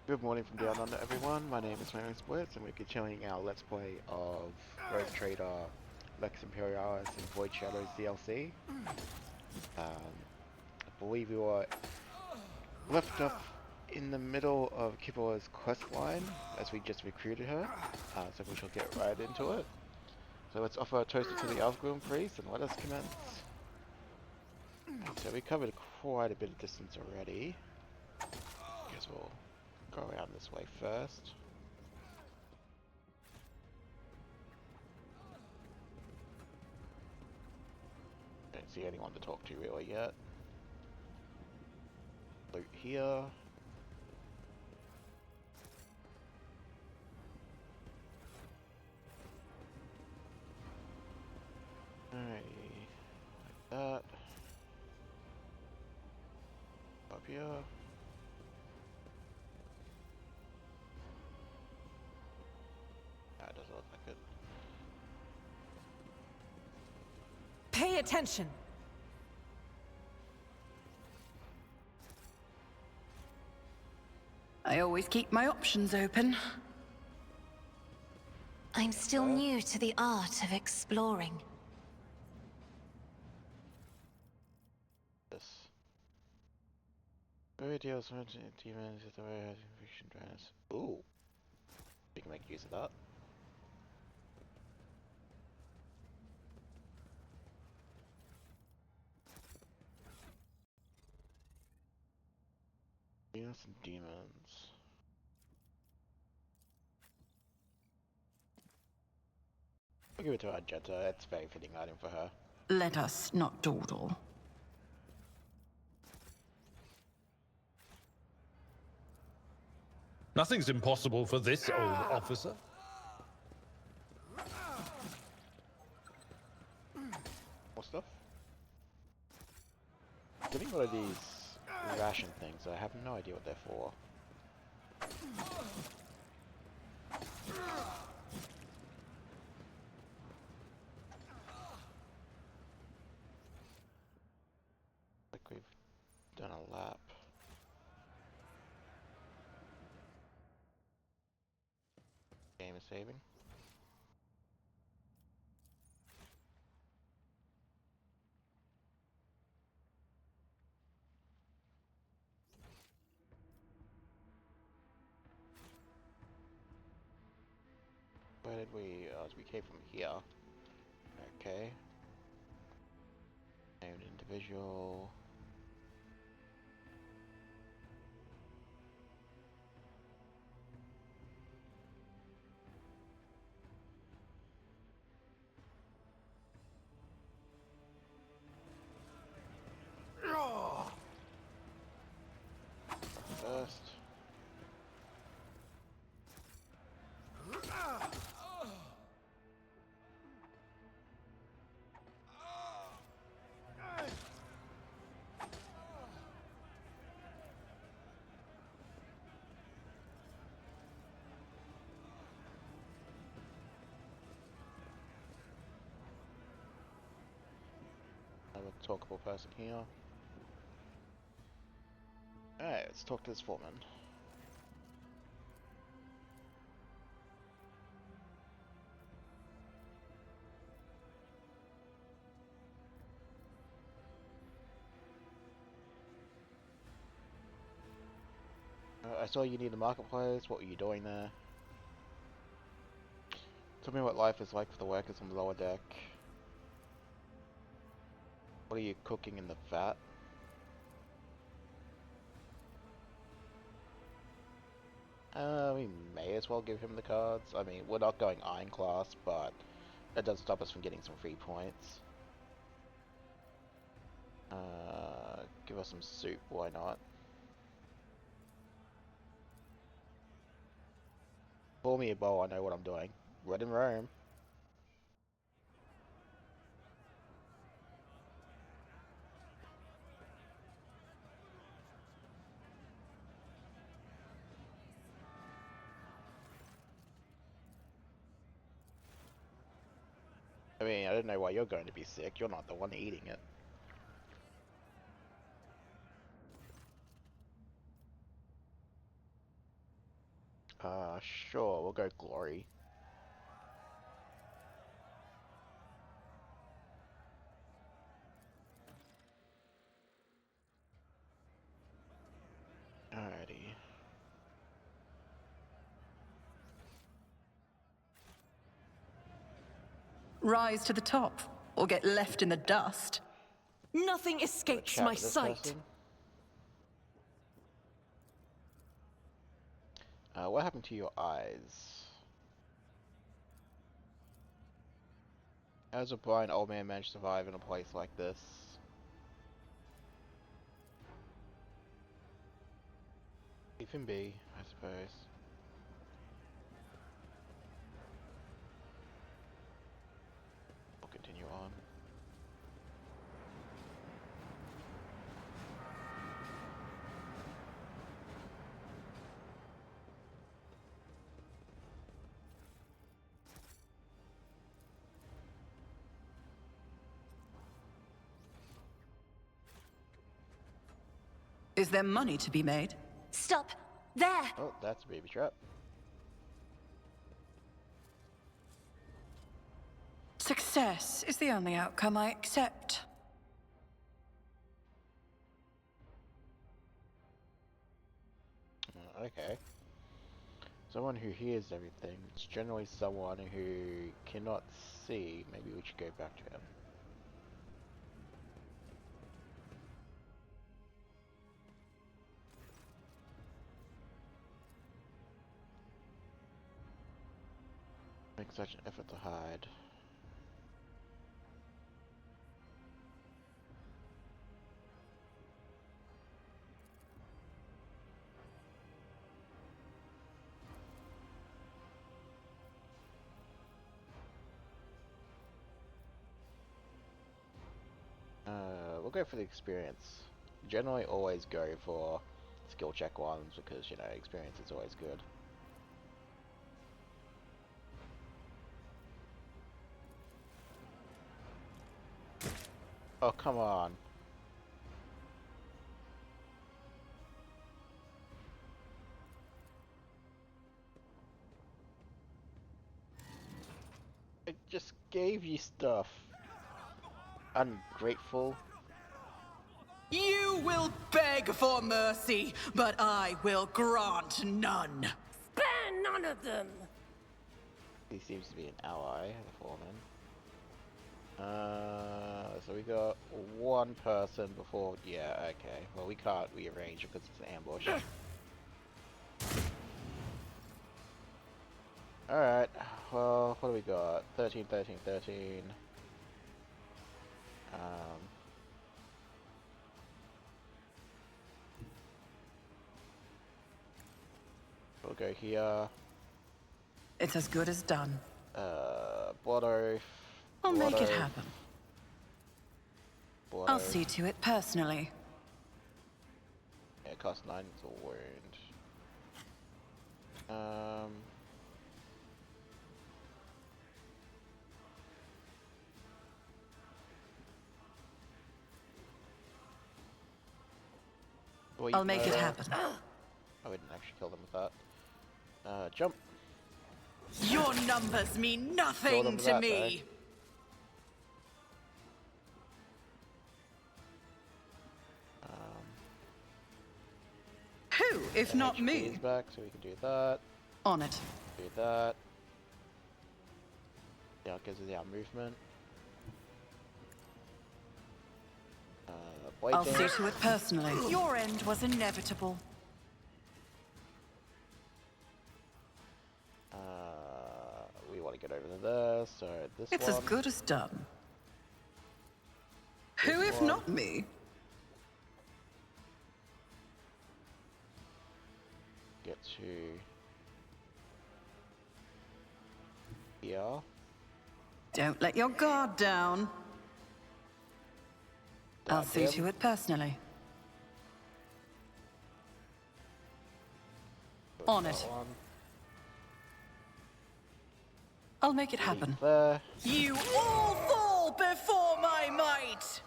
Good morning from down under, everyone. My name is Mary Splits, and we're continuing our Let's Play of Rogue Trader Lex Imperialis and Void Shadows DLC. I believe we were left up in the middle of Kibala's quest line as we just recruited her, so we shall get right into it. So let's offer a toast to the Elfgrim Priest and let us commence. So we covered quite a bit of distance already. Guess we'll go around this way first. Don't see anyone to talk to really yet. Loot here. Alrighty, like that. Up here. That doesn't look like it. Pay attention! I always keep my options open. I'm still new to the art of exploring. This. Very deals demons is the way has infection dryness. Ooh. We can make use of that. Venus and demons. I'll give it to Argenta. It's a very fitting item for her. Let us not dawdle. Nothing's impossible for this old officer. More stuff? Getting one of these ration things, I have no idea what they're for. Like we've done a lap. Game is saving. Where did we, we came from here. Okay. Named individual. First. Another talkable person here. Alright, let's talk to this foreman. I saw you need a marketplace. What were you doing there? Tell me what life is like for the workers on the lower deck. What are you cooking in the vat? We may as well give him the cards. I mean, we're not going iron class, but that doesn't stop us from getting some free points. Give us some soup, why not? Call me a bow, I know what I'm doing. Red and Rome. I mean, I don't know why you're going to be sick. You're not the one eating it. Sure, we'll go glory. Alrighty. Rise to the top, or get left in the dust. Nothing Have a escapes chat my with this sight. person. What happened to your eyes? How does a blind old man manage to survive in a place like this? Leave him be, I suppose. We'll continue on. Is there money to be made? Stop! There! Oh, that's a baby trap. Success is the only outcome I accept. Okay. Someone who hears everything. It's generally someone who cannot see. Maybe we should go back to him. Make such an effort to hide. We'll go for the experience. Generally always go for skill check ones because, you know, experience is always good. Oh, come on. I just gave you stuff. Ungrateful. You will beg for mercy, but I will grant none. Spare none of them! He seems to be an ally, the foreman. So we got one person before. Yeah, okay. Well, we can't rearrange because it's an ambush. Alright, well, what do we got? 13, 13, 13. We'll go here. It's as good as done. Blood Oath. I'll make it Oath, happen. Blood I'll Oath. see to it personally. Yeah, cost 9 to wound. I'll make it happen. I wouldn't actually kill them with that. Jump. Your numbers mean Kill nothing them with to that, me. Who, if not HP me? is back, so we can do that. On it. Do that. Yeah, it gives us our movement. I'll Blading. see to it personally. Your end was inevitable. We want to get over to there, so this It's one. as good as done. Who, if one. not me? Get to here. Don't let your guard down. I'll Dab see him. to it personally. Put On that it. one. I'll make it happen. Leave there. You all fall before my might!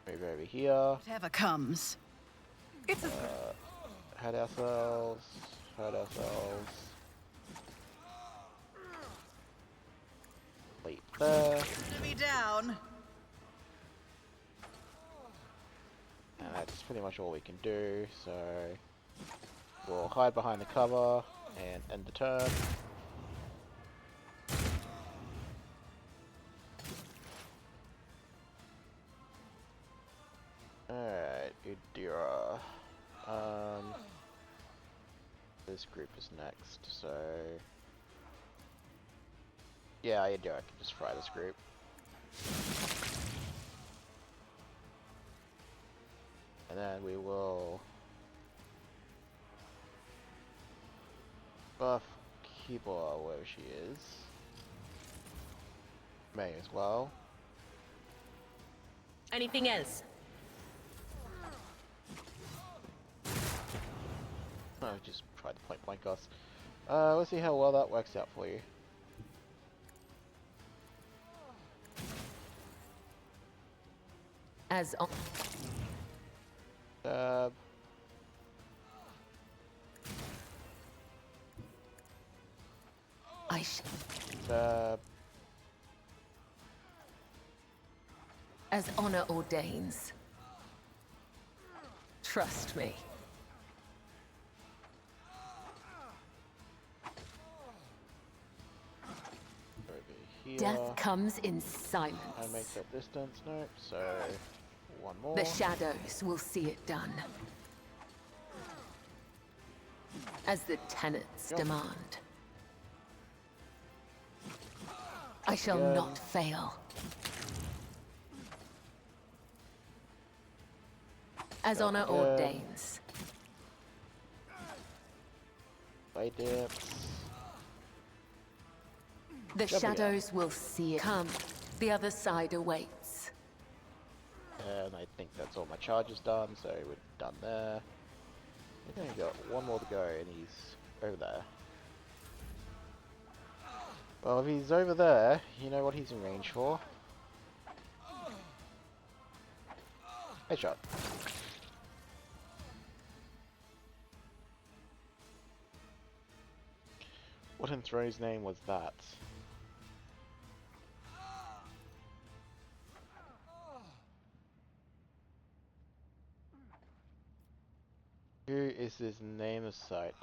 Move over here. Whatever comes. It's a Hurt ourselves. Hurt ourselves. Leap there. enemy down. And that's pretty much all we can do, so we'll hide behind the cover and end the turn. Alright, Udira. This group is next, so yeah, Udira can just fry this group. And then we will buff Kibor where she is. May as well. Anything else? Oh, just try to point blank us. Let's see how well that works out for you. As on. Stab. Stab. As honor ordains. Trust me. Over here. Death comes in silence. And make that distance. Nope. So one more. The shadows will see it done. As the tenets Yep. demand. I shall Again. not fail. As honor Again. ordains. Blade dips. The Jump again. shadows will see it come. The other side awaits. And I think that's all my charges done, so we're done there. We've only got one more to go, and he's over there. Well, if he's over there, you know what he's in range for. Headshot. What in Throne's name was that? Who is his name of sight?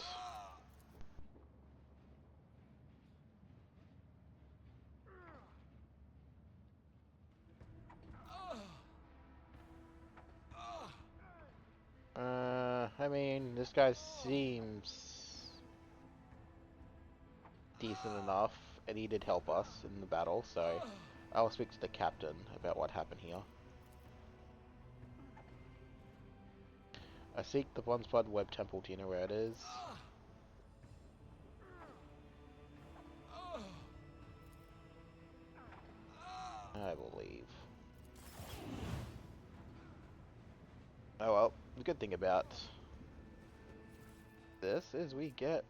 I mean, this guy seems decent enough, and he did help us in the battle, so I'll speak to the captain about what happened here. I seek the Bronzeblood Web Temple. Do you know where it is? I will leave. Oh well, the good thing about this is we get...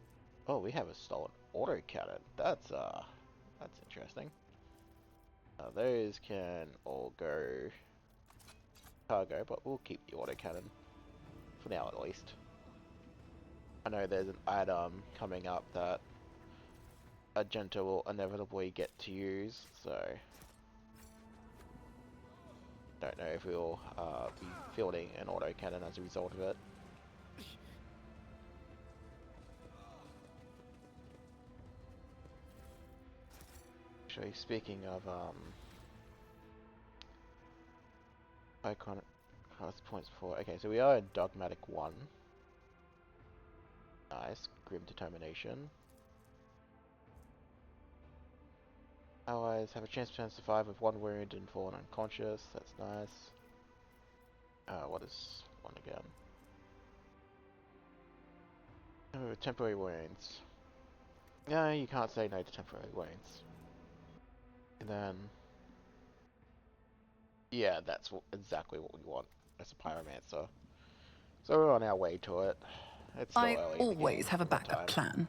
Oh, we have a stolen autocannon. That's interesting. Those can all go cargo, but we'll keep the autocannon. For now, at least. I know there's an item coming up that Argento will inevitably get to use, so... Don't know if we'll be fielding an autocannon as a result of it. Actually, speaking of iconic cost points for... Okay, so we are in Dogmatic 1. Nice. Grim Determination. Allies have a chance to survive with 1 wound and fallen unconscious. That's nice. What is 1 again? Oh, temporary wounds. Yeah, you can't say no to temporary wounds. And then... Yeah, that's exactly what we want as a pyromancer. So we're on our way to it. It's still I early in the game, always have a we've got backup time. plan.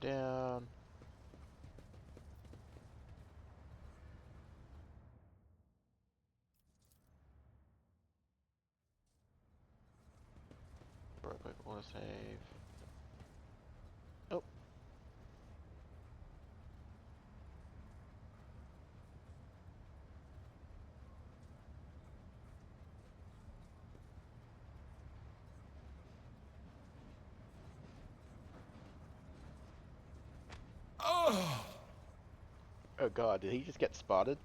down. For a quick autosave. Oh. Oh god, did he just get spotted?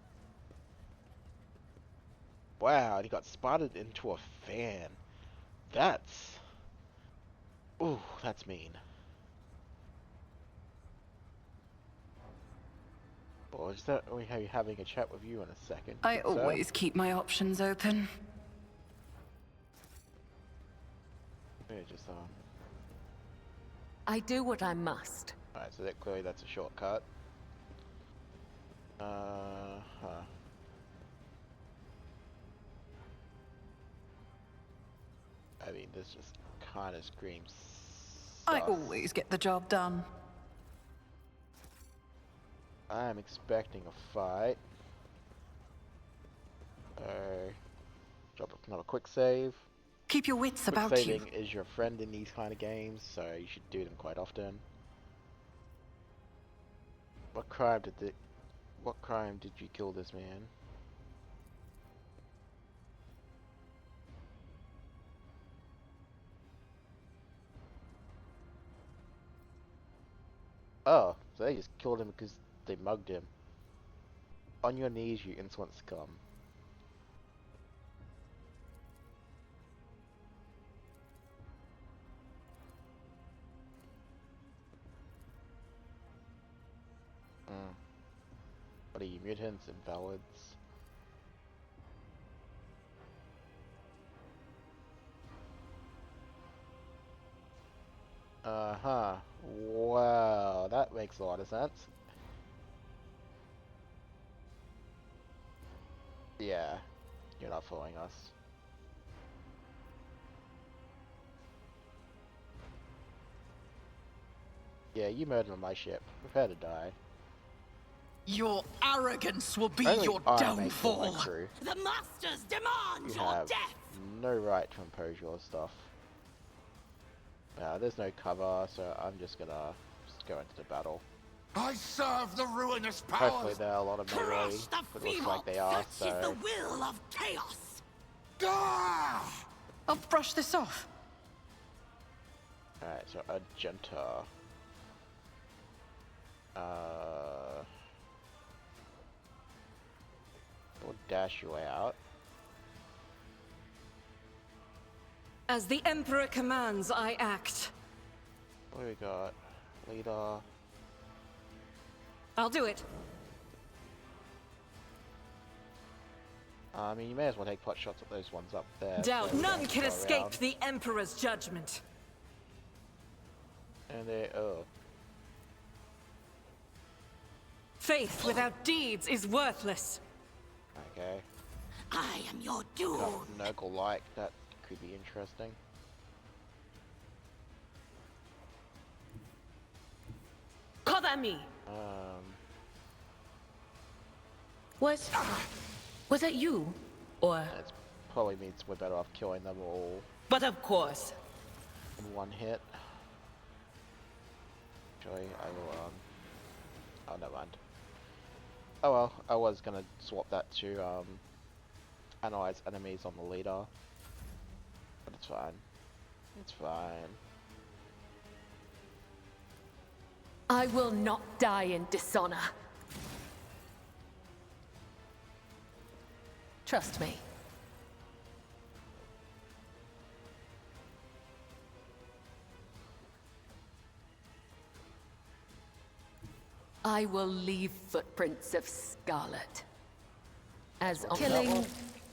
Wow, he got spotted into a fan. That's... Ooh, that's mean. Well, is that we having a chat with you in a second? I good sir? always keep my options open. Yeah, just I do what I must. Alright, so that clearly that's a shortcut. Huh. I mean, this just kind of screams I sus. always get the job done. I am expecting a fight. Drop another quick save. Keep your wits Quick about you. saving is your friend in these kind of games, so you should do them quite often. What crime did you kill this man? Oh, so they just killed him because they mugged him. On your knees, you insolent scum. What are you, mutants, invalids? Uh-huh. Wow, that makes a lot of sense. Yeah, you're not fooling us. Yeah, you murdered on my ship. Prepare to die. Your arrogance will be Only your I may kill my downfall. crew. The masters demand You your have death. no right to impose your stuff. There's no cover, so I'm just gonna go into the battle. I serve the ruinous Hopefully powers. they're a lot of melee, Crush the but it looks like they Feeble. are, Such is the so... will of chaos. Ah! I'll brush this off. Alright, so Argenta. We'll dash you out. As the Emperor commands, I act. What do we got? Leader. I'll do it. I mean, you may as well take pot shots at those ones up there. Doubt so we none don't can go escape around. the Emperor's judgment. And they, oh. Faith without deeds is worthless. Okay. I am your doom. Got Nurgle like, that could be interesting. Cover me. Was that you? Or... It probably means we're better off killing them all But of course. in one hit. Actually, I will, oh, never mind. Oh well, I was gonna swap that to, analyze enemies on the leader. But it's fine. It's fine. I will not die in dishonor. Trust me. I will leave footprints of scarlet. As killing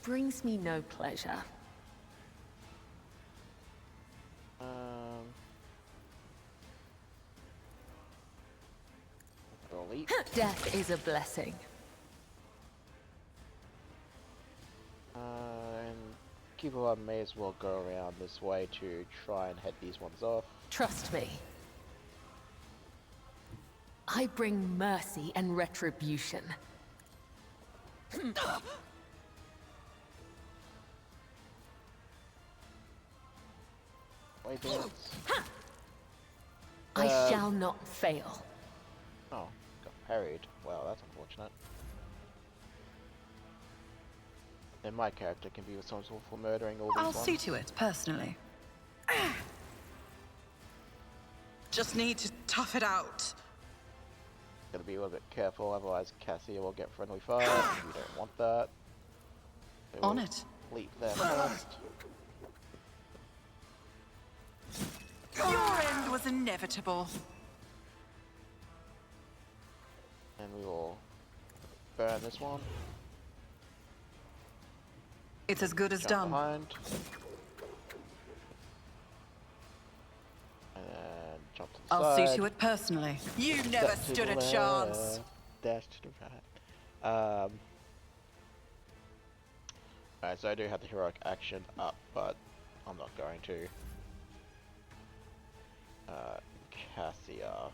brings me no pleasure. Elite. Death is a blessing. And people may as well go around this way to try and head these ones off. Trust me. I bring mercy and retribution. Wait, dance. I shall not fail. Oh, got parried. Well, that's unfortunate. Then my character can be responsible for murdering all these I'll ones. see to it, personally. Just need to tough it out. Gotta be a little bit careful, otherwise Cassia will get friendly fire. You don't want that. So On we'll it. Leap there first. Your end was inevitable. And we will burn this one. It's as good as Jump done. behind. And then jump to the I'll side. see to it personally. You never Step to stood the a chance. left, dash to the right. Alright, so I do have the heroic action up, but I'm not going to. Cassia.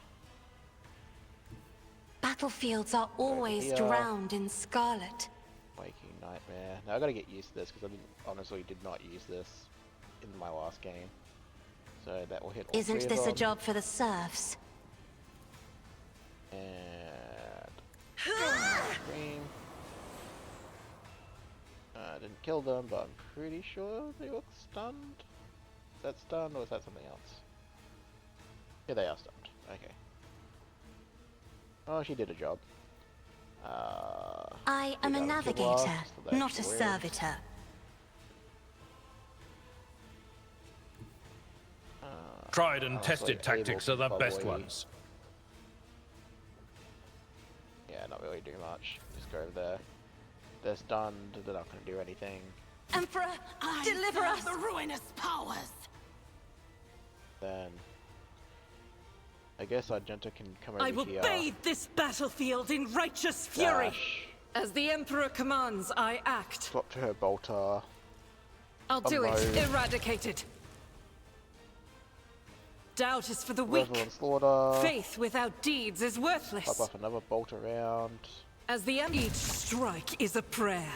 Battlefields are always here. drowned in scarlet. Waking Nightmare. Now I gotta get used to this because I honestly did not use this in my last game. So that will hit all three Isn't of this a them. job for the serfs? And scream. I didn't kill them, but I'm pretty sure they look stunned. Is that stunned or is that something else? Yeah, they are stunned. Okay. Oh, she did a job. I am a we got navigator, blast, so that's not a weird. servitor. Tried and honestly, tested tactics are able the to best probably- ones. Yeah, not really do much. Just go over there. They're stunned. They're not going to do anything. Emperor, deliver us! The ruinous powers. Then I guess Argenta can come over I will here. bathe this battlefield in righteous fury. Dash, As the Emperor commands, I act. swap to her bolter. I'll do it. Unload. Eradicate it. Doubt is for the weak. Revel and slaughter. Faith without deeds is Pop worthless. off another bolt around. As the each strike is a prayer.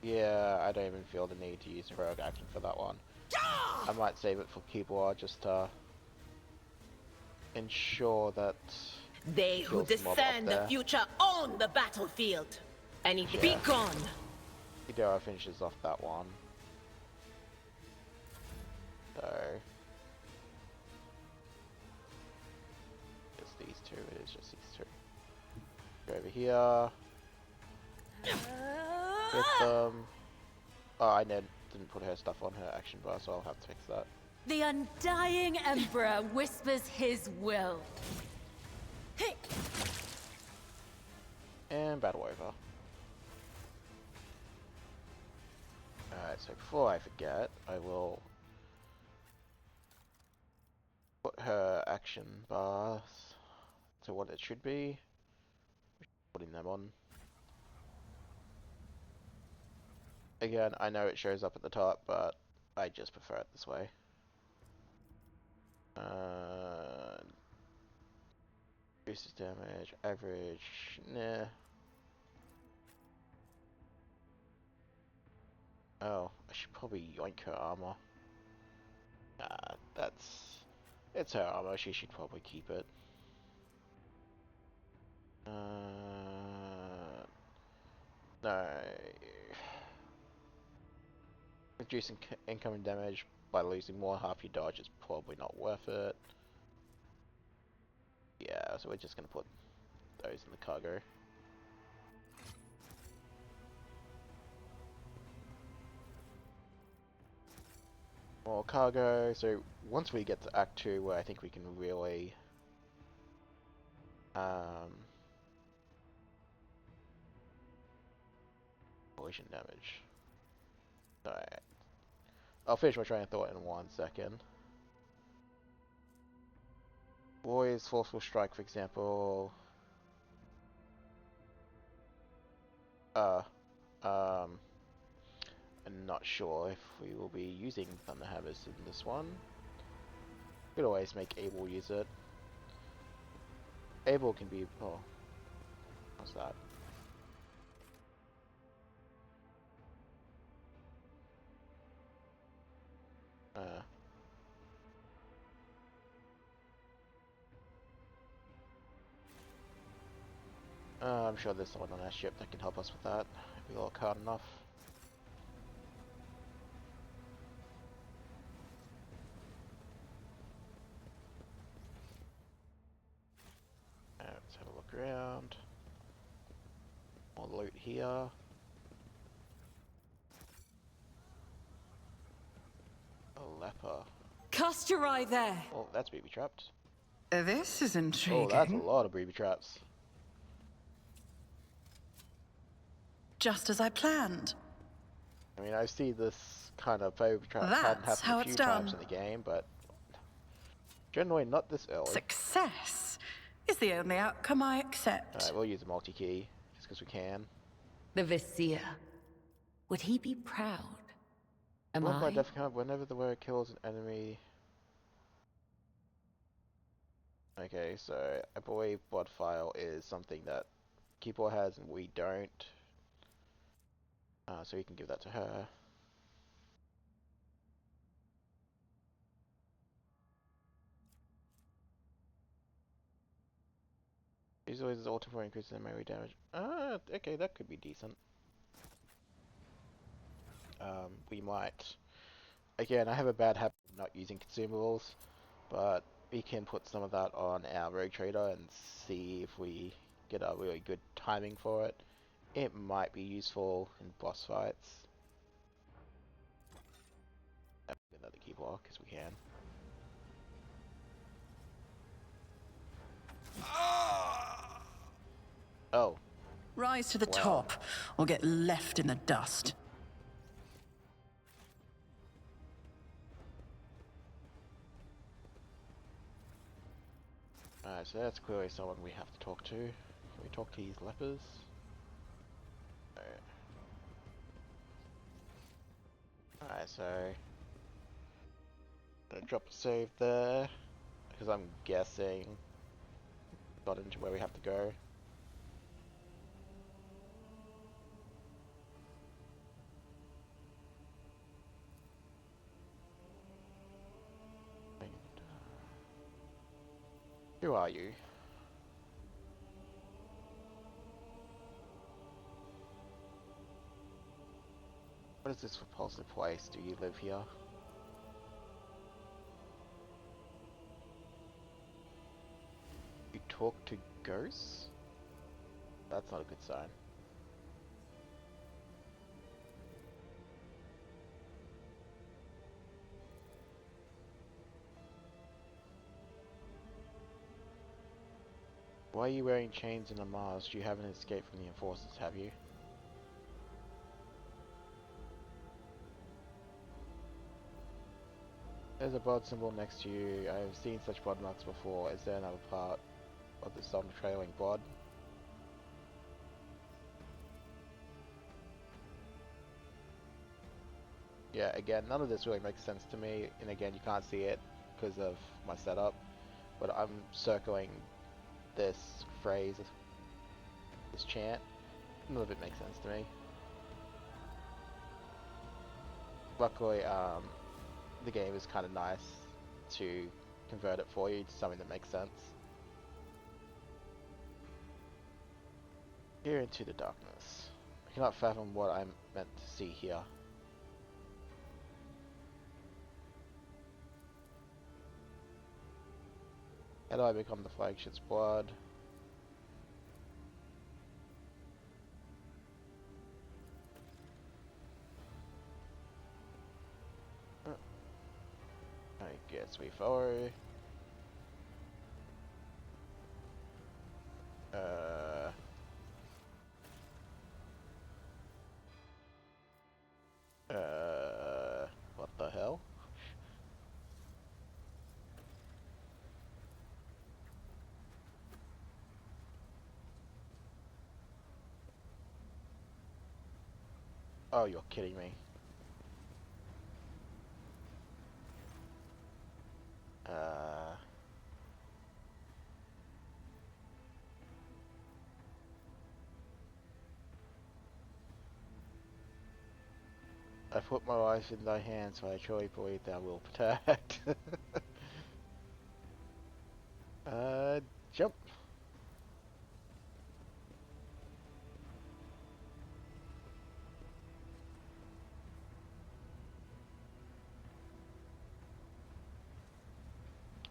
Yeah, I don't even feel the need to use heroic action for that one. I might save it for Keyboard just to ensure that They who kills the mob up discern the there. future own the battlefield. Anything Be gone. Hidera finishes off that one. So it's these two, it is just these two. Go over here. Get them. Oh, I didn't put her stuff on her action bar, so I'll have to fix that. The undying Emperor whispers his will. And battle over. Alright, so before I forget, I will put her action bars to what it should be. Putting them on. Again, I know it shows up at the top, but I just prefer it this way. Reduces damage, average, nah. Oh, I should probably yoink her armor. Nah, it's her armor, she should probably keep it. No. Reducing incoming damage by losing more half your dodge is probably not worth it. Yeah, so we're just gonna put those in the cargo. More cargo, so once we get to Act 2 where I think we can really collision damage. Alright. I'll finish my train of thought in 1 second. Boys, forceful strike, for example. I'm not sure if we will be using Thunderhammers in this one. Could always make Abel use it. Abel can be... oh. What's that? I'm sure there's someone on our ship that can help us with that, if we look hard enough. Let's have a look around. More loot here. A leper. Cast your eye there. Oh, that's booby trapped. This is intriguing. Oh, that's a lot of booby traps. Just as I planned. I mean, I see this kind of booby trap pattern That's how happen a it's few times in done. the game, but generally not this early. Success is the only outcome I accept. Alright, we'll use a multi-key, just because we can. The Vizier. Would he be proud? Am Block by I? death count whenever the warrior kills an enemy. Okay, so I believe blood file is something that Keeper has and we don't. So we can give that to her. Usually there's auto for increases in melee damage. Okay, that could be decent. We might. Again, I have a bad habit of not using consumables, but we can put some of that on our rogue trader and see if we get a really good timing for it. It might be useful in boss fights. Another key block, because we can. Oh. Rise to the Wow. top, or get left in the dust. Alright, so that's clearly someone we have to talk to. Can we talk to these lepers? Alright, so... gonna drop a save there, because I'm guessing got into where we have to go. Who are you? What is this repulsive place? Do you live here? You talk to ghosts? That's not a good sign. Why are you wearing chains and a mask? You haven't escaped from the enforcers, have you? There's a blood symbol next to you. I've seen such blood marks before. Is there another part of the sun trailing blood? Yeah, again, none of this really makes sense to me, and again, you can't see it because of my setup, but I'm circling this phrase, this chant. None of it makes sense to me. Luckily, the game is kind of nice to convert it for you to something that makes sense. Peer into the darkness. I cannot fathom what I'm meant to see here. How do I become the flagship's blood? I guess we follow. What the hell? Oh, you're kidding me. I put my life in thy hands, so I truly believe thou will protect. Jump.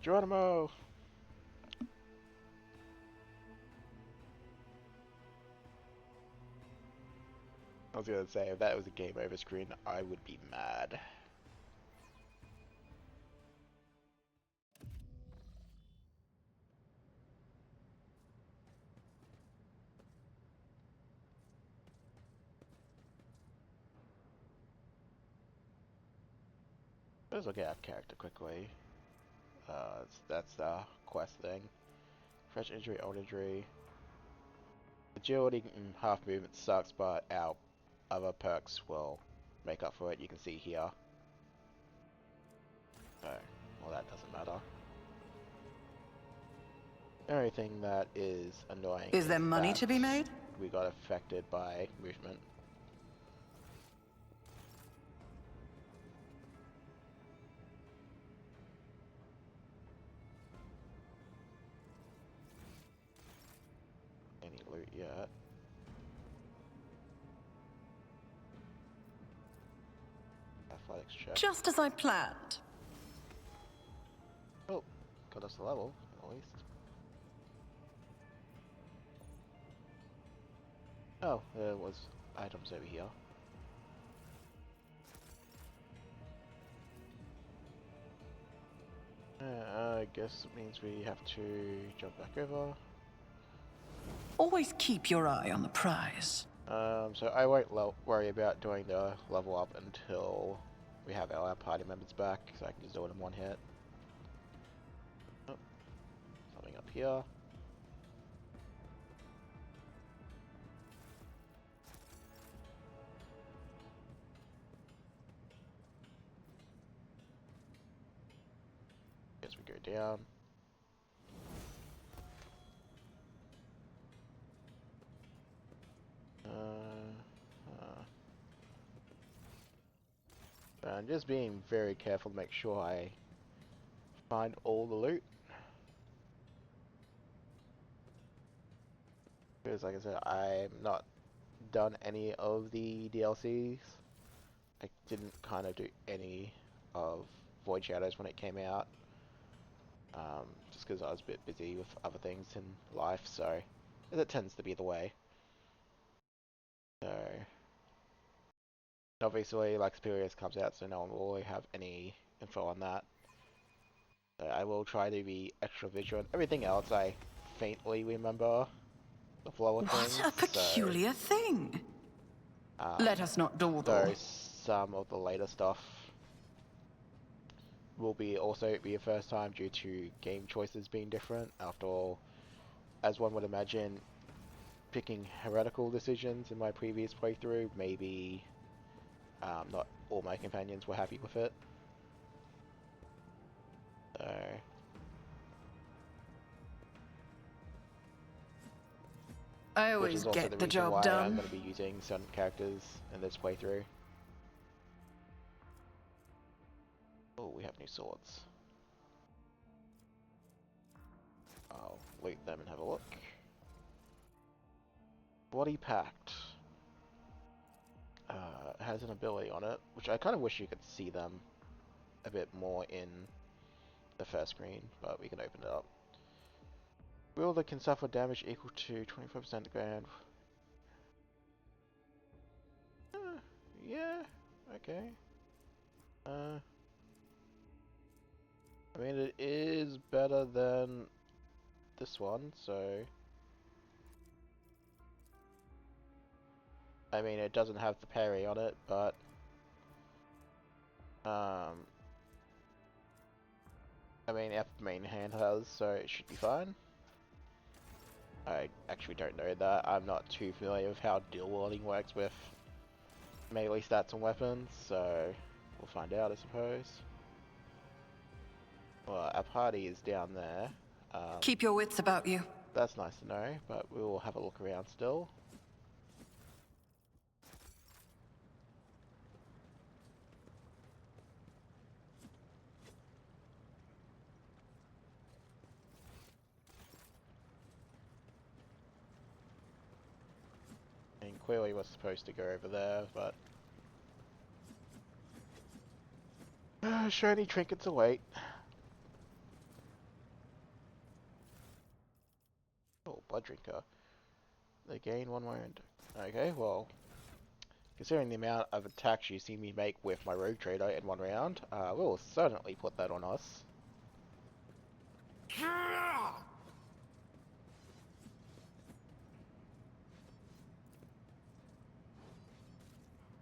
Geronimo! I was gonna say, if that was a game over screen, I would be mad. Let's look at our character quickly. That's the quest thing. Fresh injury, old injury. Agility and half movement sucks, but our other perks will make up for it. You can see here. So, well, that doesn't matter. The only thing that is annoying Is there money that to be made? we got affected by movement. Any loot yet? Athletics check. Just as I planned. Oh, got us a level, at least. Oh, there was items over here. I guess it means we have to jump back over. Always keep your eye on the prize. So I won't worry about doing the level up until we have our party members back, so I can just do it in one hit. Oh, something up here. Guess we go down. I'm just being very careful to make sure I find all the loot. Because like I said, I'm not done any of the DLCs. I didn't kind of do any of Void Shadows when it came out. Just because I was a bit busy with other things in life, so that tends to be the way. So obviously, Lex Imperialis comes out, so no one will really have any info on that. So I will try to be extra vigilant. Everything else I faintly remember the flow of things. What a peculiar thing. Let us not dawdle. So some of the later stuff will be also be a first time due to game choices being different. After all, as one would imagine, picking heretical decisions in my previous playthrough, maybe not all my companions were happy with it. So I which always is also get the the reason job why I'm done. going to be using certain characters in this playthrough. Oh, we have new swords. I'll loot them and have a look. Body Pact has an ability on it, which I kind of wish you could see them a bit more in the first screen, but we can open it up. Wielder can suffer damage equal to 25% ground. Yeah, okay. I mean, it is better than this one, so... I mean, it doesn't have the parry on it, but... I mean, our main hand has, so it should be fine. I actually don't know that. I'm not too familiar with how dual wielding works with melee stats and weapons, so we'll find out, I suppose. Well, our party is down there. Keep your wits about you. That's nice to know, but we will have a look around still. clearly was supposed to go over there, but... shiny trinkets await. Oh, blood drinker. They gain 1 wound. Okay, well... Considering the amount of attacks you see me make with my rogue trader in 1 round, we'll certainly put that on us.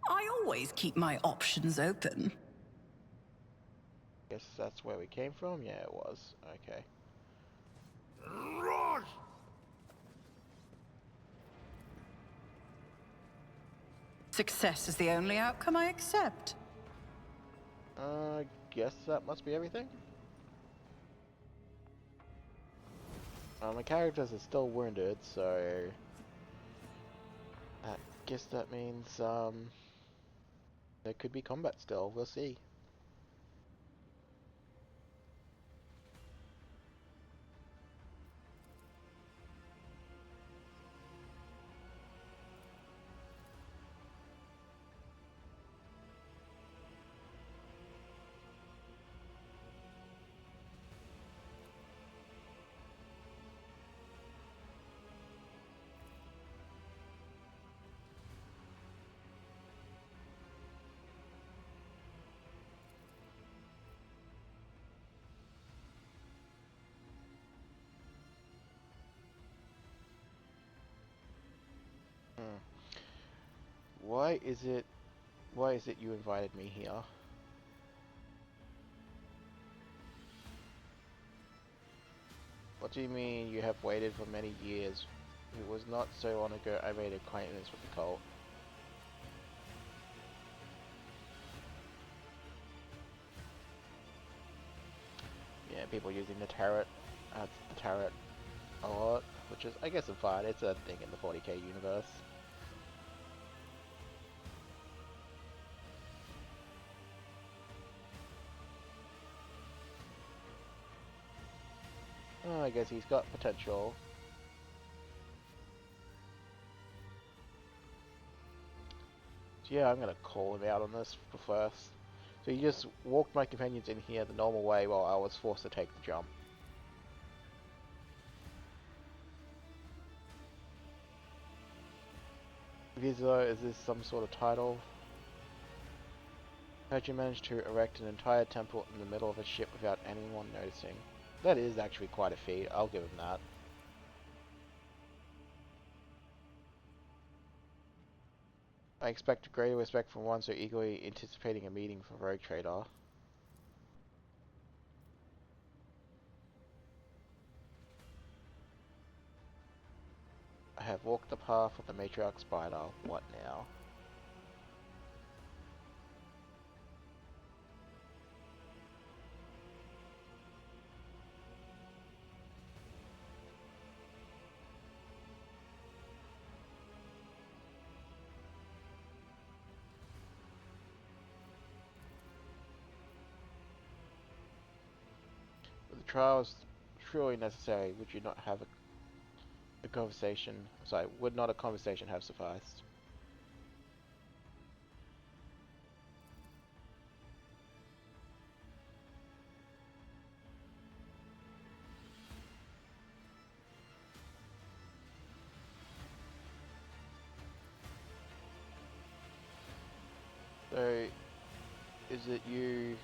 I always keep my options open. Guess that's where we came from? Yeah, it was. Okay. Run! Success is the only outcome I accept. Guess that must be everything? My characters are still wounded, so... I guess that means, there could be combat still. We'll see. Why is it you invited me here? What do you mean you have waited for many years? It was not so long ago I made acquaintance with the cult. Yeah, people using the turret a lot, which is, I guess, fine. It's a thing in the 40k universe. Oh, I guess he's got potential. So yeah, I'm gonna call him out on this first. So he just walked my companions in here the normal way while I was forced to take the jump. Visa, is this some sort of title? How'd you manage to erect an entire temple in the middle of a ship without anyone noticing? That is actually quite a feat, I'll give him that. I expect greater respect from one so eagerly anticipating a meeting for Rogue Trader. I have walked the path of the matriarch spider. What now? If the trial is truly necessary, would you not have a conversation? Sorry, would not a conversation have sufficed? So, is it you...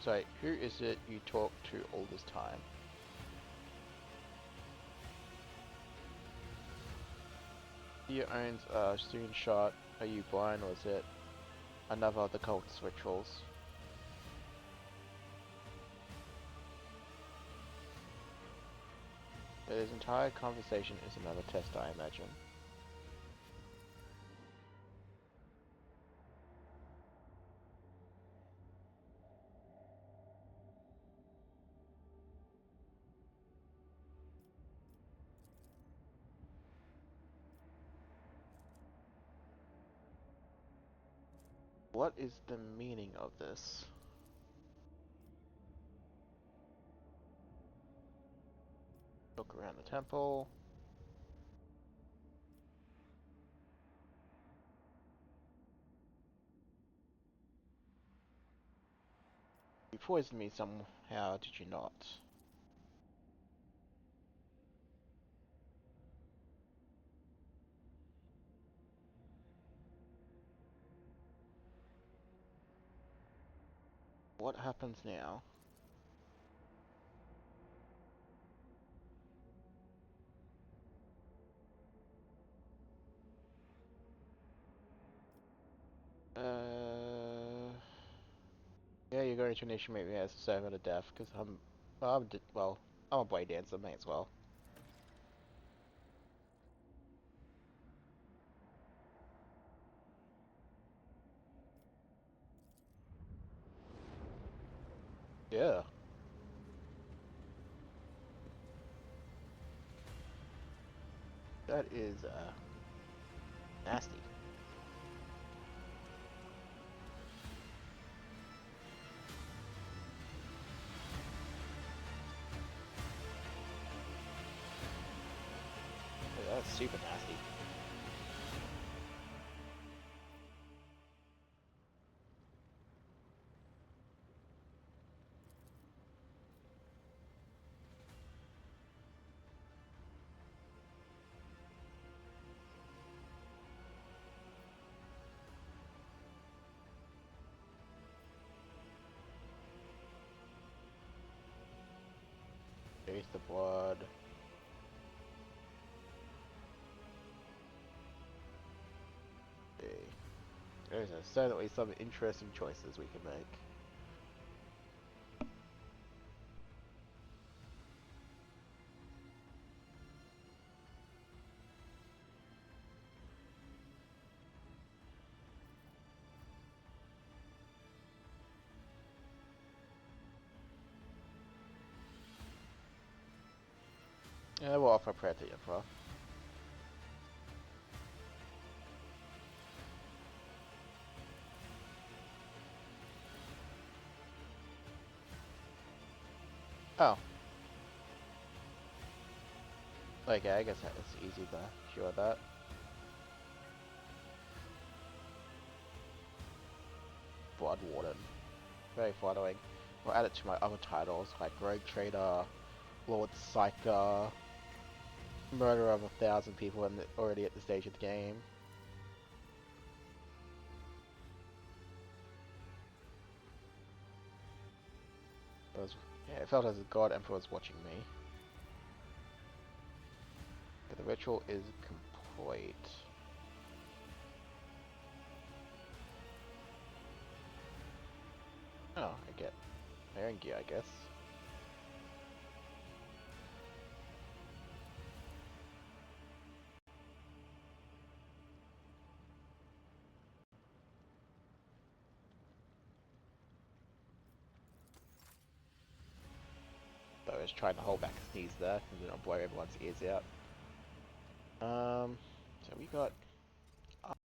Sorry, who is it you talk to all this time? He owns a soon shot. Are you blind, or is it another of the cult's rituals? His entire conversation is another test, I imagine. What is the meaning of this? Look around the temple. poisoned me somehow, did you not? What happens now? Yeah, you're going to initiate me as a servant of death because I'm a blade dancer, may as well. Yeah. That is nasty. Yeah, that's super nasty. Taste the blood. Okay. There's certainly some interesting choices we can make. Yeah, we'll offer prayer to the Emperor. Oh. Okay, I guess it's easy to cure that. Blood Warden. Very flattering. We'll add it to my other titles, like Rogue Trader, Lord Psyker, Murder of 1,000 people already at the stage of the game. Yeah, it felt as if God Emperor was watching me. But the ritual is complete. Oh, I get Iron Gear, I guess. So I was trying to hold back a sneeze there, and not blow everyone's ears out. So we got... How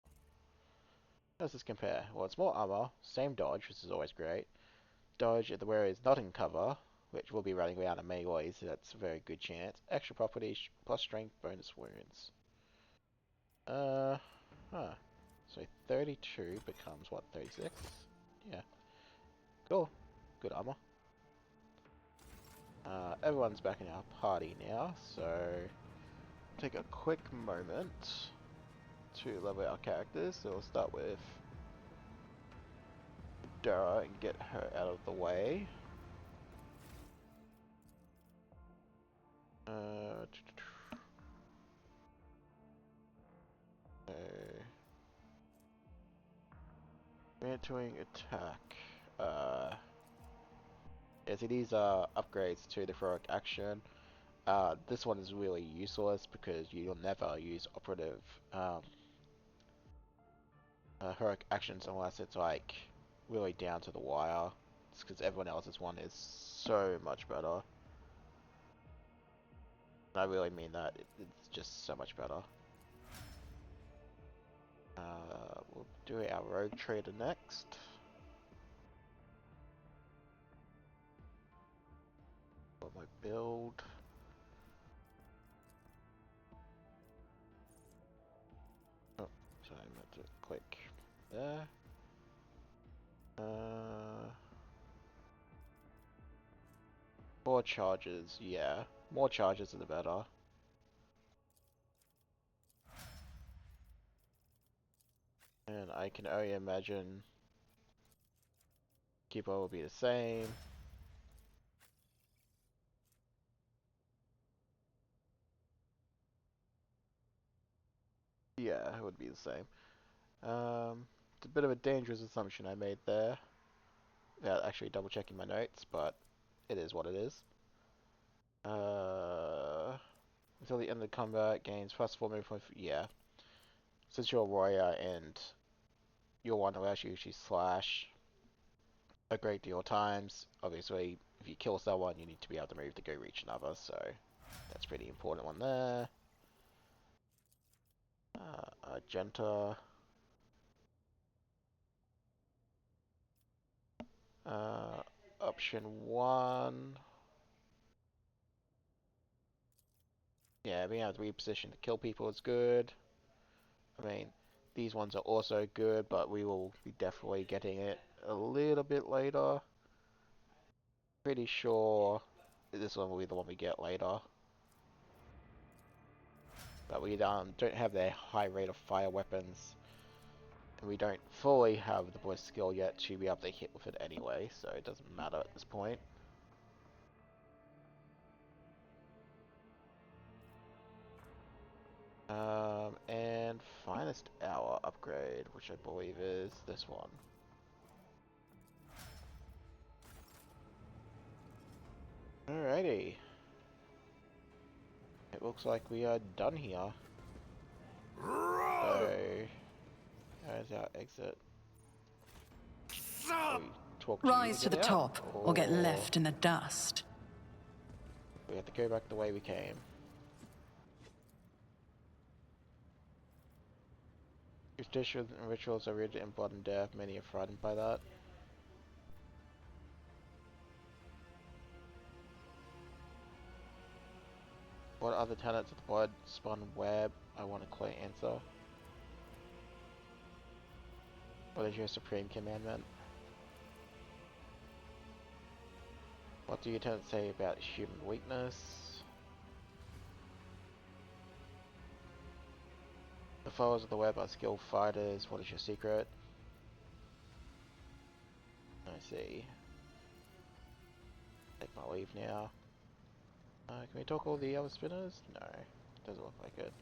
does this compare? Well, it's more armor, same dodge, which is always great. Dodge if the wearer is not in cover, which will be running around in melee, so that's a very good chance. Extra properties, plus strength, bonus wounds. Huh. So 32 becomes what, 36? Yeah. Cool. Good armor. Everyone's back in our party now, so take a quick moment to level our characters. So we'll start with Dara and get her out of the way. Mantling attack. Yeah, see these are upgrades to the heroic action. This one is really useless because you'll never use operative heroic actions unless it's like really down to the wire. It's because everyone else's one is so much better. I really mean that. It's just so much better. We'll do our rogue trader next. For my build. Oh, sorry, I meant to click there. 4 charges, yeah. More charges are the better. And I can only imagine Keeper will be the same. Yeah, it would be the same. It's a bit of a dangerous assumption I made there. Without actually double checking my notes, but it is what it is. Until the end of the combat, gains +4 movement. Yeah. Since you're a warrior and you're one who actually usually slash a great deal of times, obviously, if you kill someone, you need to be able to move to go reach another, so that's a pretty important one there. Argenta. Option 1. Yeah, being able to reposition to kill people is good. I mean, these ones are also good, but we will be definitely getting it a little bit later. Pretty sure this one will be the one we get later. But we don't have their high rate of fire weapons. And we don't fully have the voice skill yet to be able to hit with it anyway, so it doesn't matter at this point. And finest hour upgrade, which I believe is this one. Alrighty. It looks like we are done here. So, there's our exit. We talk to Rise you to the get out, top, or get left in the dust. We have to go back the way we came. Traditions and rituals are rooted in blood and death. Many are frightened by that. What are the tenets of the blood-spun web? I want a clear answer. What is your supreme commandment? What do your tenets say about human weakness? The followers of the web are skilled fighters. What is your secret? I see. Take my leave now. Can we talk all the other spinners? No, doesn't look like it.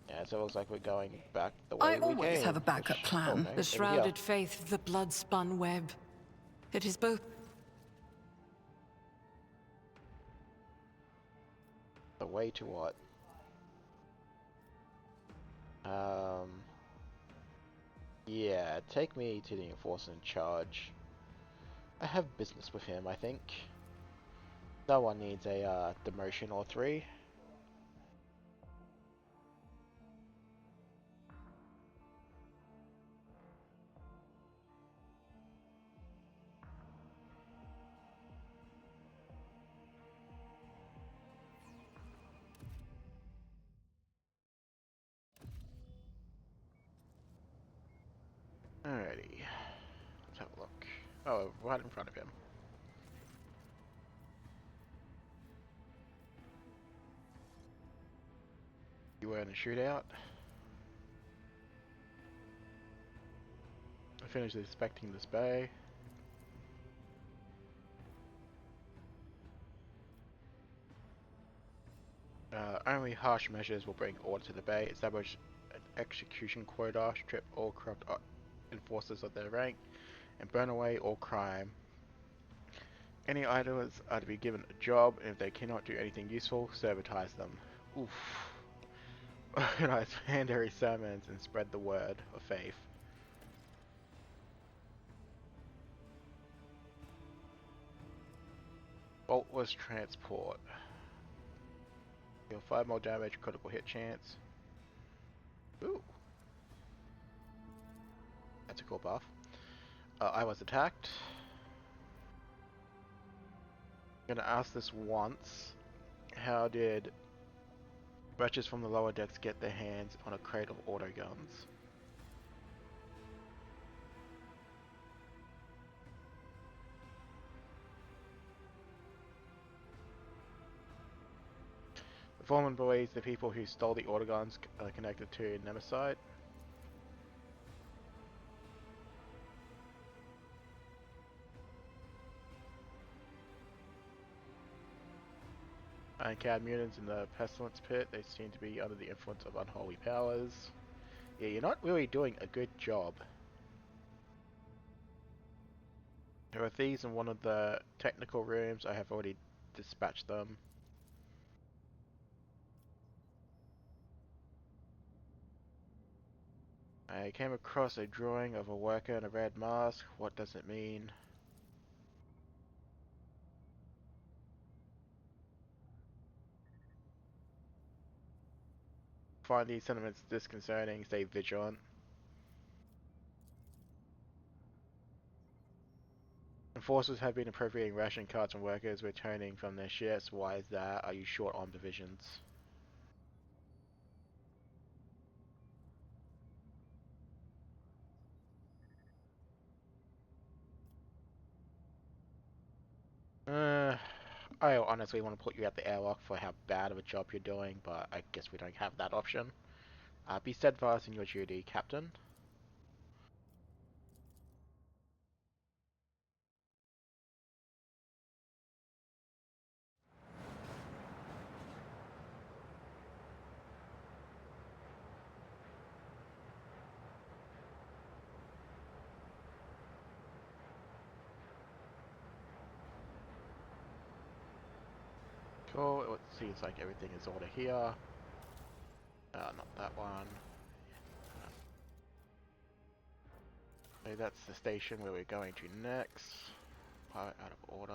Yeah, so it looks like we're going back the way I we always came. have a backup Oh, plan. no, The over here. shrouded faith of the blood-spun web. It is both. The way to what? Yeah, take me to the enforcer in charge. I have business with him, I think. That one needs a demotion or 3. Alrighty. Let's have a look. Oh, right in front of him. You were in a shootout. I finished inspecting this bay. Only harsh measures will bring order to the bay. Establish an execution quota, strip all corrupt enforcers of their rank, and burn away all crime. Any idlers are to be given a job, and if they cannot do anything useful, servitize them. Oof. Organize mandatory sermons and spread the word of faith. Faultless transport. Deal 5 more damage, critical hit chance. Ooh. That's a cool buff. I was attacked. I'm gonna ask this once. How did wretches from the lower decks get their hands on a crate of auto guns? Foreman believes the people who stole the autogons are connected to Nemesite. Uncapped mutants in the Pestilence Pit, they seem to be under the influence of unholy powers. Yeah, you're not really doing a good job. There are thieves in one of the technical rooms, I have already dispatched them. I came across a drawing of a worker in a red mask, what does it mean? Find these sentiments disconcerting, stay vigilant. Enforcers have been appropriating ration cards from workers returning from their shifts. Why is that? Are you short on provisions? I honestly want to put you at the airlock for how bad of a job you're doing, but I guess we don't have that option. Be steadfast in your duty, Captain. Cool, it seems like everything is order here. Not that one. Okay, that's the station where we're going to next. Pilot out of order.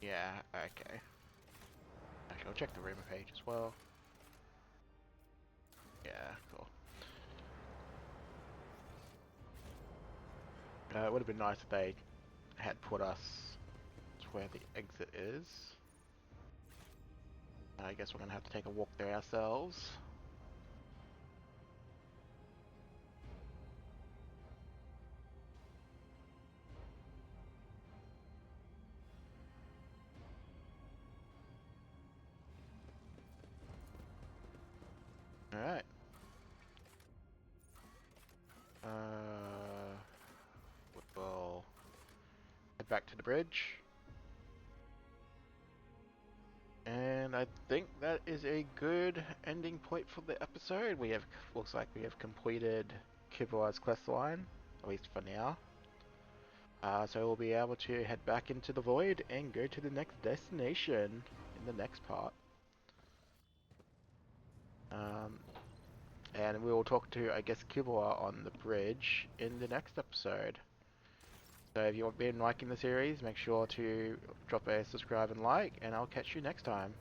Yeah, okay. Actually, I'll check the rumor page as well. Yeah, cool. It would have been nice if they had put us to where the exit is. I guess we're gonna have to take a walk there ourselves. Alright. We'll head back to the bridge. And I think that is a good ending point for the episode. Looks like we have completed Kiblar's quest line, at least for now. So we'll be able to head back into the void and go to the next destination in the next part. And we will talk to, I guess, Kiblar on the bridge in the next episode. So if you've been liking the series, make sure to drop a subscribe and like, and I'll catch you next time.